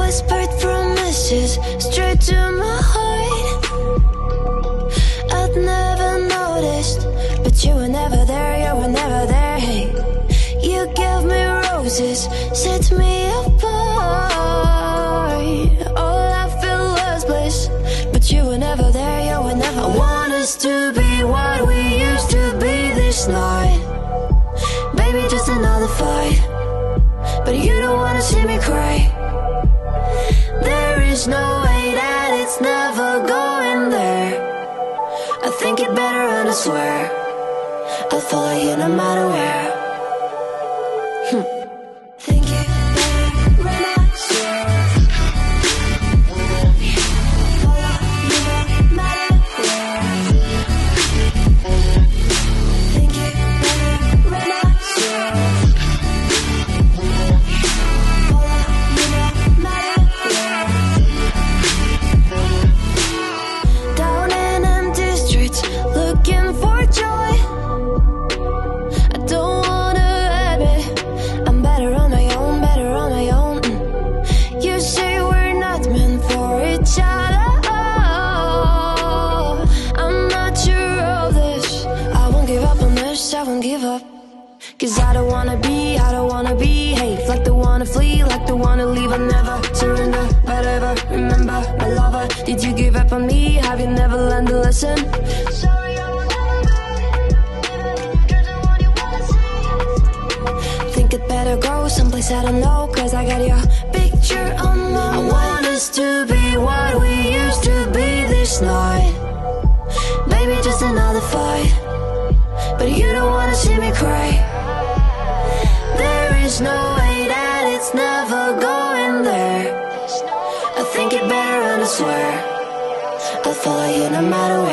whispered promises straight to my heart. I'd never noticed, but you were never there, you were never there. Hey, you gave me roses, set me apart. All I felt was bliss, but you were never there, you were never there. I want us to be what we used to be this night. Baby, just another fight, but you don't wanna see me cry. There is no way that it's never going there. I think it better and I swear I'll follow you no matter where. Think it better and I swear follow you no matter where. Think it better and I swear follow you no matter where. Down in empty streets, looking for joy. I don't wanna admit I'm better on my own, better on my own. You say we're not meant for each other. I'm not sure of this. I won't give up on this, I won't give up. Cause I don't wanna behave like the wanna flee, like the wanna leave. I never surrender, but ever remember my lover. Did you give up on me? Have you never learned a lesson? Sorry, I will never be, even if you're the one you wanna see. Think it better go someplace I don't know, cause I got your picture on my mind. I want us to be what we used to be this night. Maybe just another fight, but you don't wanna see me cry. There is no way that it's never going there. I think it better and I swear I'll follow you no matter what.